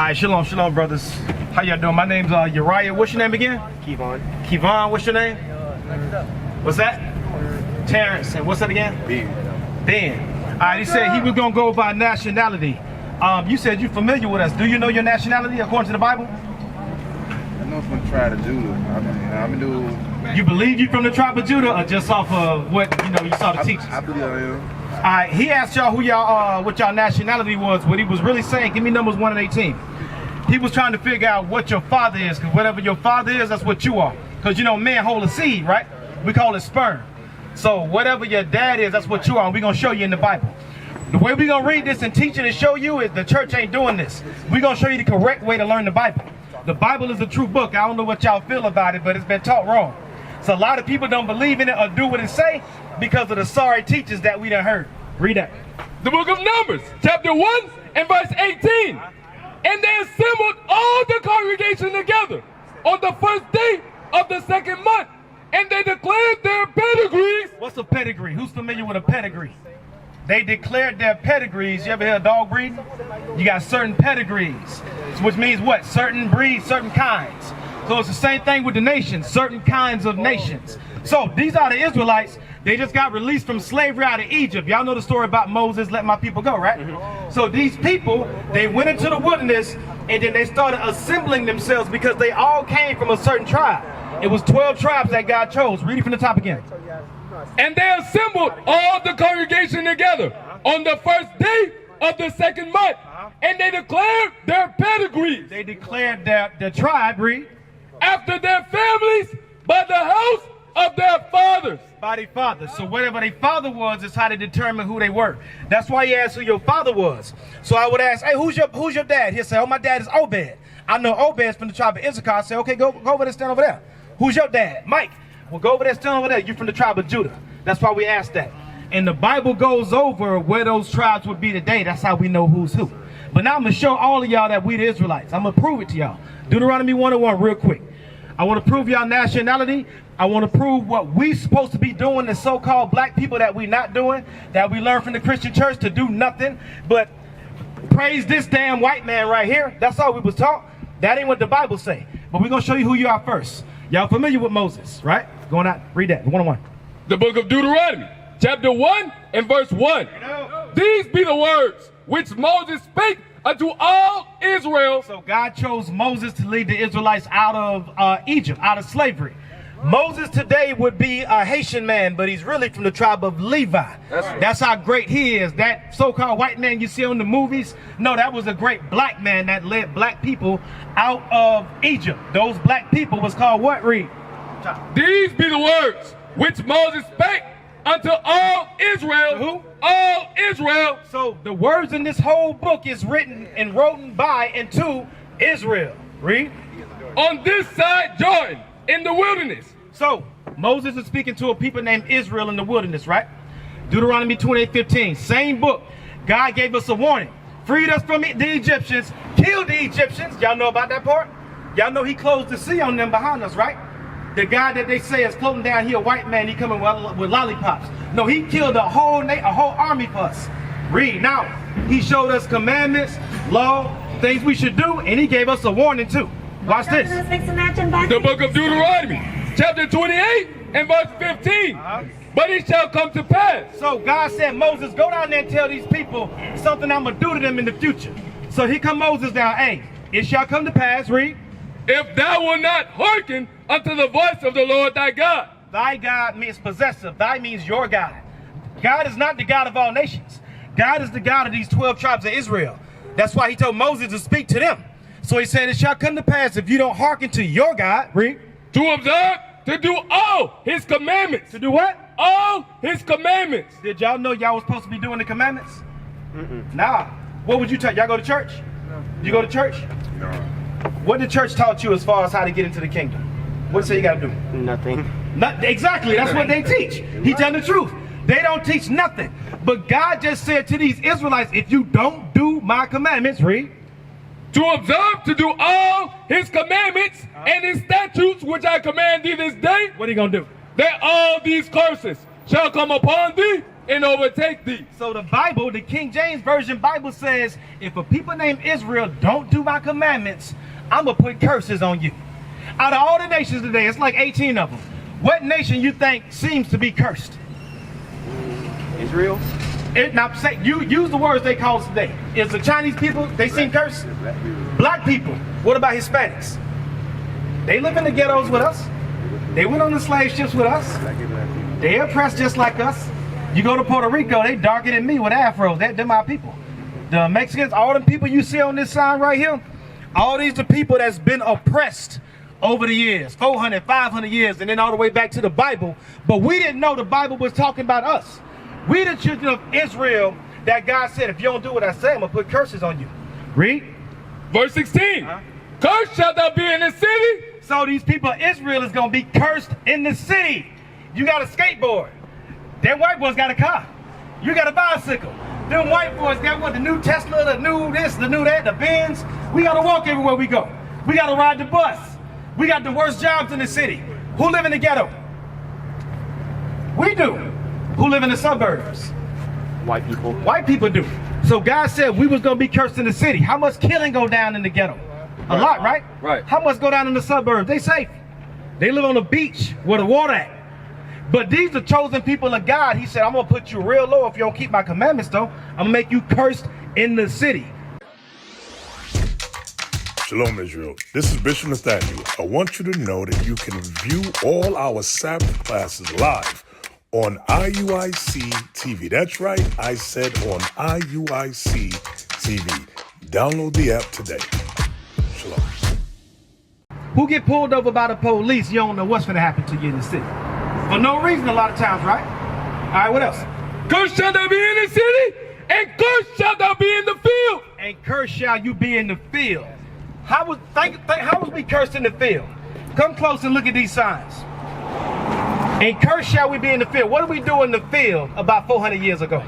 right, shalom, brothers. How y'all doing? My name's Uriah. What's your name again? Kevon. Kevon, what's your name? What's that? Terrence. And what's that again? Ben. All right, he said he was going to go by nationality. You said you're familiar with us. Do you know your nationality according to the Bible? I know it's from the tribe of Judah. I'm doing. You believe you from the tribe of Judah, or just off of what you saw the teachers? I believe I am. All right, he asked y'all who y'all what y'all nationality was. What he was really saying, give me numbers 1 and 18. He was trying to figure out what your father is, because whatever your father is, that's what you are. Because men hold a seed, right? We call it sperm. So whatever your dad is, that's what you are. And we're gonna show you in the Bible. The way we're gonna read this and teach it and show you is the church ain't doing this. We're gonna show you the correct way to learn the Bible. The Bible is a true book. I don't know what y'all feel about it, but it's been taught wrong. So a lot of people don't believe in it or do what it say because of the sorry teachers that we done heard. Read that. The book of Numbers, chapter 1 and verse 18. And they assembled all the congregation together on the first day of the second month, and they declared their pedigrees. What's a pedigree? Who's familiar with a pedigree? They declared their pedigrees. You ever hear a dog breed? You got certain pedigrees, which means what? Certain breeds, certain kinds. So it's the same thing with the nations, certain kinds of nations. So these are the Israelites. They just got released from slavery out of Egypt. Y'all know the story about Moses letting my people go, right? Mm-hmm. So these people, they went into the wilderness and then they started assembling themselves because they all came from a certain tribe. It was 12 tribes that God chose. Read it from the top again. And they assembled all the congregation together on the first day of the second month. And they declared their pedigrees. They declared their tribe, read. After their families, by the house of their fathers. By their fathers. So whatever their father was is how they determine who they were. That's why he asked who your father was. So I would ask, hey, who's your dad? He'll say, oh, my dad is Obed. I know Obed's from the tribe of Issachar. I say, okay, go over there, stand over there. Who's your dad? Mike. Well, go over there, stand over there. You're from the tribe of Judah. That's why we asked that. And the Bible goes over where those tribes would be today. That's how we know who's who. But now I'm going to show all of y'all that we the Israelites. I'm going to prove it to y'all. Deuteronomy 1:1 real quick. I want to prove y'all nationality. I want to prove what we supposed to be doing, the so-called black people that we not doing, that we learned from the Christian church to do nothing but praise this damn white man right here. That's all we was taught. That ain't what the Bible say. But we're going to show you who you are first. Y'all familiar with Moses, right? Going out, read that, 1:1. The book of Deuteronomy, chapter 1 and verse 1. These be the words which Moses spake unto all Israel. So God chose Moses to lead the Israelites out of Egypt, out of slavery. Moses today would be a Haitian man, but he's really from the tribe of Levi. That's how great he is. That so-called white man you see on the movies, no, that was a great black man that led black people out of Egypt. Those black people was called what, Reed? These be the words which Moses spake unto all Israel. Who? All Israel. So the words in this whole book is written and written by and to Israel. Read. On this side Jordan, in the wilderness. So Moses is speaking to a people named Israel in the wilderness, right? Deuteronomy 28:15, same book. God gave us a warning. Freed us from the Egyptians, killed the Egyptians. Y'all know about that part? Y'all know he closed the sea on them behind us, right? The guy that they say is floating down here, a white man, he coming with lollipops. No, he killed a whole army for us. Read. Now, he showed us commandments, law, things we should do, and he gave us a warning too. Watch this. The book of Deuteronomy, chapter 28 and verse 15. But it shall come to pass. So God said, Moses, go down there and tell these people something I'm going to do to them in the future. So here come Moses down. Hey, it shall come to pass, read. If thou wilt not hearken unto the voice of the Lord thy God. Thy God means possessive. Thy means your God. God is not the God of all nations. God is the God of these 12 tribes of Israel. That's why he told Moses to speak to them. So he said, it shall come to pass if you don't hearken to your God, read. To observe, to do all his commandments. To do what? All his commandments. Did y'all know y'all was supposed to be doing the commandments? Nah. What would you tell? Y'all go to church? No. You go to church? No. What did church taught you as far as how to get into the kingdom? What did it say you got to do? Nothing. Exactly. That's what they teach. He telling the truth. They don't teach nothing. But God just said to these Israelites, if you don't do my commandments, read. To observe, to do all his commandments and his statutes, which I command thee this day. What are you going to do? That all these curses shall come upon thee and overtake thee. So the Bible, the King James Version Bible says, if a people named Israel don't do my commandments, I'm going to put curses on you. Out of all the nations today, it's like 18 of them. What nation you think seems to be cursed? Israel? Now, say, you use the words they call us today. Is the Chinese people, they seem cursed? Black people. What about Hispanics? They live in the ghettos with us. They went on the slave ships with us. They oppressed just like us. You go to Puerto Rico, they darker than me with afros. They're my people. The Mexicans, all the people you see on this sign right here, all these are people that's been oppressed over the years, 400, 500 years, and then all the way back to the Bible. But we didn't know the Bible was talking about us. We the children of Israel that God said, if you don't do what I say, I'm going to put curses on you. Read. Verse 16. Cursed shalt thou be in the city. So these people of Israel is going to be cursed in the city. You got a skateboard. That white boy's got a car. You got a bicycle. Them white boys got what? The new Tesla, the new this, the new that, the Benz. We got to walk everywhere we go. We got to ride the bus. We got the worst jobs in the city. Who live in the ghetto? We do. Who live in the suburbs? White people. White people do. So God said we was going to be cursed in the city. How much killing go down in the ghetto? A lot, right? Right. How much go down in the suburbs? They safe. They live on the beach where the water at. But these are chosen people of God. He said, I'm going to put you real low if you don't keep my commandments, though. I'm going to make you cursed in the city. Shalom, Israel. This is Bishop Nathaniel. I want you to know that you can view all our Sabbath classes live on IUIC TV. That's right, I said on IUIC TV. Download the app today. Shalom. Who get pulled over by the police, you don't know what's going to happen to you in the city. For no reason a lot of times, right? All right, what else? Cursed shalt thou be in the city, and cursed shalt thou be in the field. And cursed shall you be in the field. How was we cursed in the field? Come close and look at these signs. And cursed shall we be in the field. What did we do in the field about 400 years ago?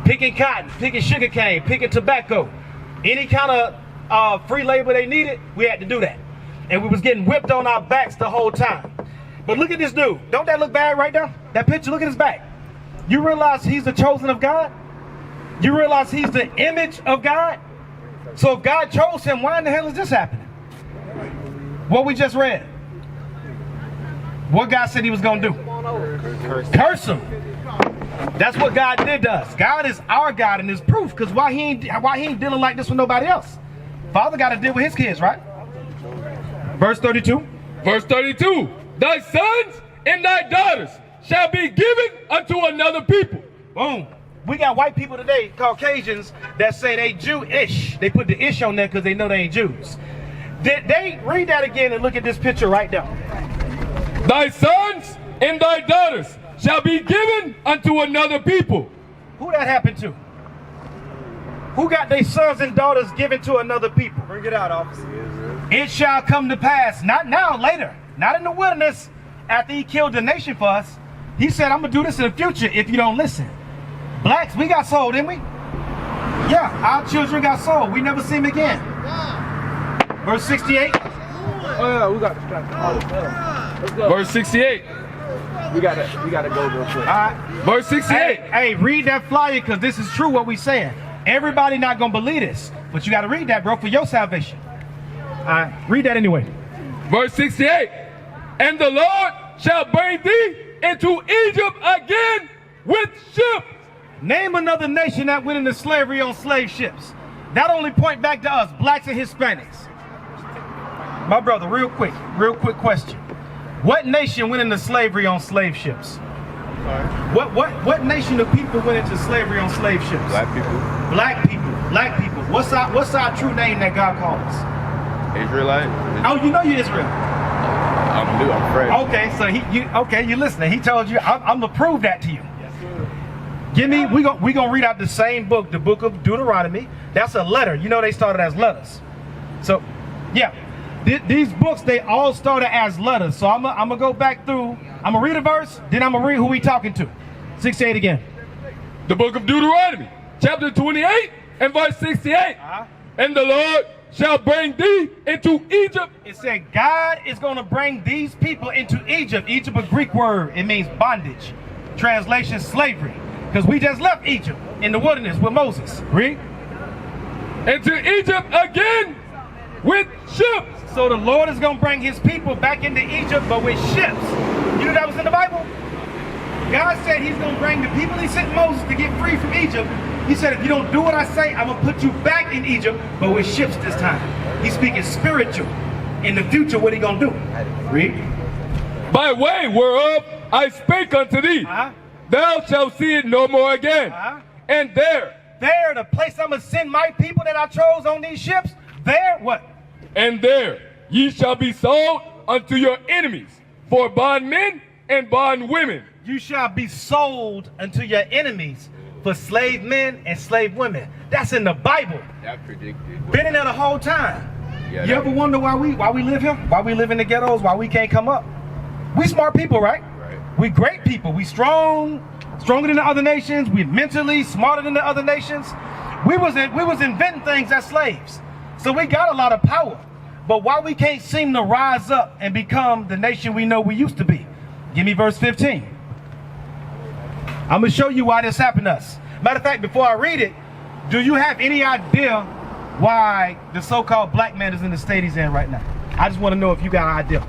Picking cotton, picking sugar cane, picking tobacco. Any kind of free labor they needed, we had to do that. And we was getting whipped on our backs the whole time. But look at this dude. Don't that look bad right there? That picture, look at his back. You realize he's the chosen of God? You realize he's the image of God? So if God chose him, why in the hell is this happening? What we just read. What God said he was going to do. Curse him. That's what God did to us. God is our God and is proof. Because why he ain't dealing like this with nobody else? Father got to deal with his kids, right? Verse 32. Verse 32. Thy sons and thy daughters shall be given unto another people. Boom. We got white people today, Caucasians, that say they Jewish. They put the ish on there because they know they ain't Jews. They read that again and look at this picture right now. Thy sons and thy daughters shall be given unto another people. Who that happened to? Who got their sons and daughters given to another people? Bring it out, officer. It shall come to pass, not now, later, not in the wilderness, after he killed the nation for us. He said, I'm going to do this in the future if you don't listen. Blacks, we got sold, didn't we? Yeah, our children got sold. We never see them again. Verse 68. Oh, yeah, we got distracted. Let's go. Verse 68. We gotta go real quick. All right. Verse 68. Hey, read that flyer because this is true what we saying. Everybody not going to believe this, but you got to read that, bro, for your salvation. All right, read that anyway. Verse 68. And the Lord shall bring thee into Egypt again with ships. Name another nation that went into slavery on slave ships. That only point back to us, blacks and Hispanics. My brother, real quick question. What nation went into slavery on slave ships? What nation of people went into slavery on slave ships? Black people. Black people. What's our true name that God calls us? Israelite. Oh, you know you're Israel. I'm new. I'm Fred. Okay, so you listening. He told you, I'm gonna prove that to you. Give me, we gonna read out the same book, the book of Deuteronomy. That's a letter. You know they started as letters. So, yeah, these books, they all started as letters. So I'm gonna go back through. I'm gonna read a verse, then I'm gonna read who we talking to. 68 again. The book of Deuteronomy, chapter 28 and verse 68. And the Lord shall bring thee into Egypt. It said God is gonna bring these people into Egypt. Egypt, a Greek word. It means bondage. Translation, slavery. Because we just left Egypt in the wilderness with Moses. Read. Into Egypt again with ships. So the Lord is going to bring his people back into Egypt, but with ships. You know that was in the Bible? God said he's going to bring the people he sent Moses to get free from Egypt. He said, if you don't do what I say, I'm going to put you back in Egypt, but with ships this time. He's speaking spiritual. In the future, what he going to do? Read. By way whereof I spake unto thee, thou shalt see it no more again. And there, the place I'm going to send my people that I chose on these ships, there, what? And there ye shall be sold unto your enemies for bondmen and bondwomen. You shall be sold unto your enemies for slave men and slave women. That's in the Bible. That predicted. Been in there the whole time. Yeah, you ever wonder why we live here? Why we live in the ghettos? Why we can't come up? We smart people, right? We great people. We stronger than the other nations. We mentally smarter than the other nations. We was inventing things as slaves. So we got a lot of power. But why we can't seem to rise up and become the nation we know we used to be? Give me verse 15. I'm going to show you why this happened to us. Matter of fact, before I read it, do you have any idea why the so-called black man is in the state he's in right now? I just want to know if you got an idea.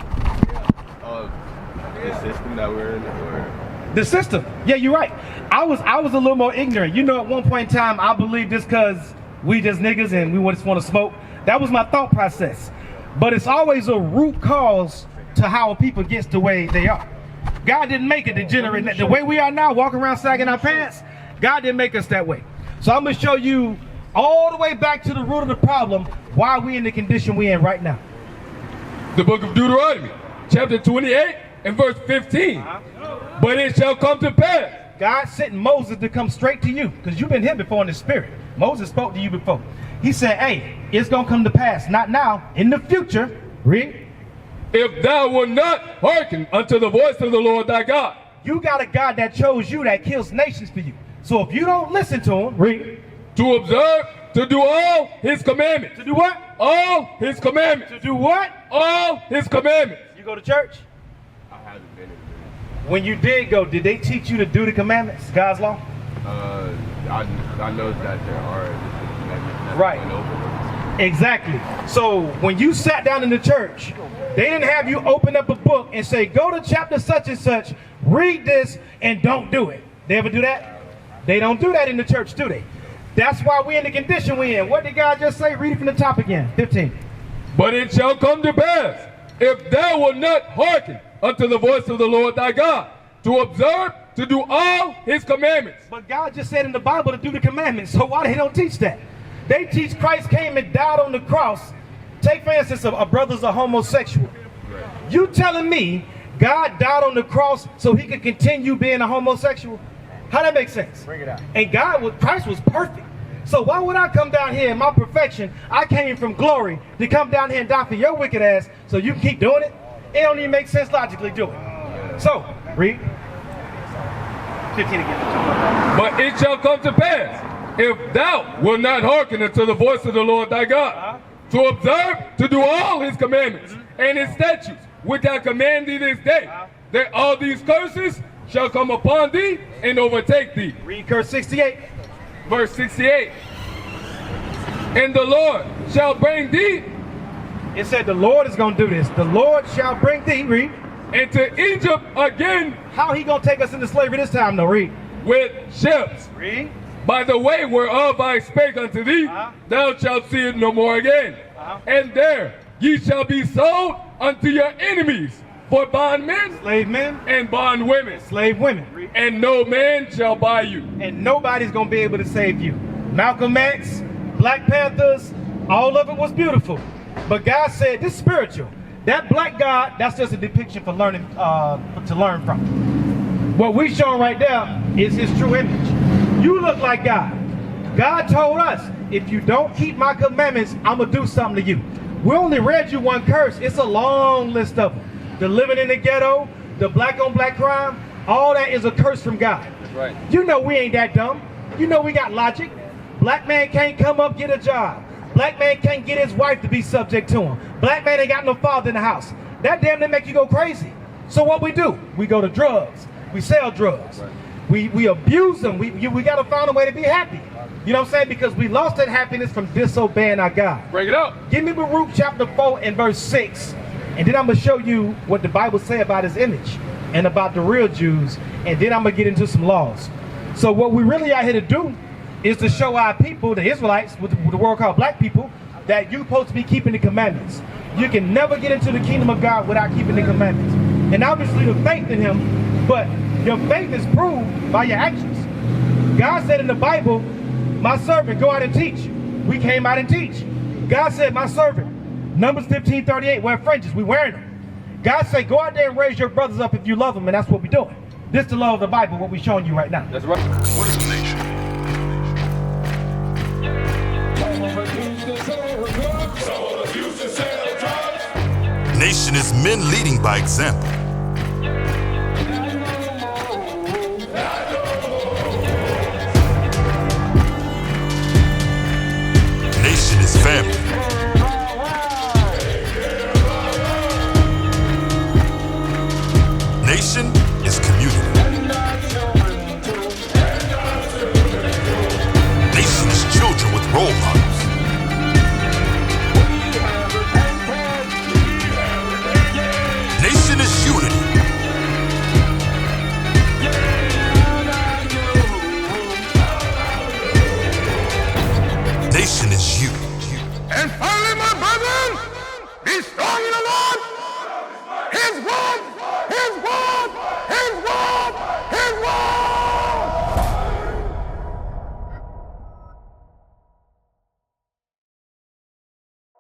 The system that we're in, or the system. Yeah, you're right. I was a little more ignorant. You know, at one point in time, I believed this because we just niggas and we just want to smoke. That was my thought process. But it's always a root cause to how a people gets the way they are. God didn't make it degenerate. The way we are now, walking around sagging our pants, God didn't make us that way. So I'm going to show you all the way back to the root of the problem, why we in the condition we in right now. The book of Deuteronomy, chapter 28 and verse 15. But it shall come to pass. God sent Moses to come straight to you, because you've been here before in the spirit. Moses spoke to you before. He said, hey, it's going to come to pass. Not now, in the future. Read. If thou wilt not hearken unto the voice of the Lord thy God. You got a God that chose you, that kills nations for you. So if you don't listen to him, read. To observe, to do all his commandments. To do what? All his commandments. To do what? All his commandments. You go to church? I haven't been in. When you did go, did they teach you to do the commandments, God's law? I know that there are commandments that right. went over. Exactly. So when you sat down in the church, they didn't have you open up a book and say, go to chapter such and such, read this, and don't do it. They ever do that? They don't do that in the church, do they? That's why we're in the condition we're in. What did God just say? Read it from the top again. 15. But it shall come to pass, if thou wilt not hearken unto the voice of the Lord thy God, to observe, to do all his commandments. But God just said in the Bible to do the commandments, so why they don't teach that? They teach Christ came and died on the cross. Take for instance, a brother's a homosexual. You telling me God died on the cross so he could continue being a homosexual? How that make sense? Bring it out. And Christ was perfect. So why would I come down here in my perfection? I came from glory to come down here and die for your wicked ass so you can keep doing it? It don't even make sense logically, do it. So, read. 15 again. But it shall come to pass, if thou wilt not hearken unto the voice of the Lord thy God, to observe, to do all his commandments and his statutes, which I command thee this day, that all these curses shall come upon thee and overtake thee. Read curse 68. Verse 68. And the Lord shall bring thee. It said the Lord is going to do this. The Lord shall bring thee, read. Into Egypt again. How he going to take us into slavery this time, though? Read. With ships. Read. By the way whereof I spake unto thee, thou shalt see it no more again. And there ye shall be sold unto your enemies for bondmen, slave men, and bondwomen, slave women. And no man shall buy you. And nobody's going to be able to save you. Malcolm X, Black Panthers, all of it was beautiful. But God said, this is spiritual. That black God, that's just a depiction for learning, to learn from. What we showing right there is his true image. You look like God. God told us, if you don't keep my commandments, I'm going to do something to you. We only read you one curse. It's a long list of them. The living in the ghetto, the black on black crime, all that is a curse from God. That's right. You know we ain't that dumb. You know we got logic. Black man can't come up, get a job. Black man can't get his wife to be subject to him. Black man ain't got no father in the house. That damn near make you go crazy. So what we do? We go to drugs. We sell drugs. Right. We abuse them. We got to find a way to be happy. You know what I'm saying? Because we lost that happiness from disobeying our God. Break it up. Give me Baruch chapter 4 and verse 6. And then I'm going to show you what the Bible say about his image and about the real Jews. And then I'm going to get into some laws. So what we really are here to do is to show our people, the Israelites, what the world called black people, that you're supposed to be keeping the commandments. You can never get into the kingdom of God without keeping the commandments. And obviously the faith in him, but your faith is proved by your actions. God said in the Bible, my servant, go out and teach. We came out and teach. God said, my servant, Numbers 15:38, wear fringes, we wearing them. God said, go out there and raise your brothers up if you love them, and that's what we're doing. This is the law of the Bible, what we're showing you right now. That's right. What is a nation? Nation is men leading by example. Nation is family. Nation is community. Nation is children with role models. Nation is unity. Nation is you. And finally, my brethren, be strong in the Lord. His word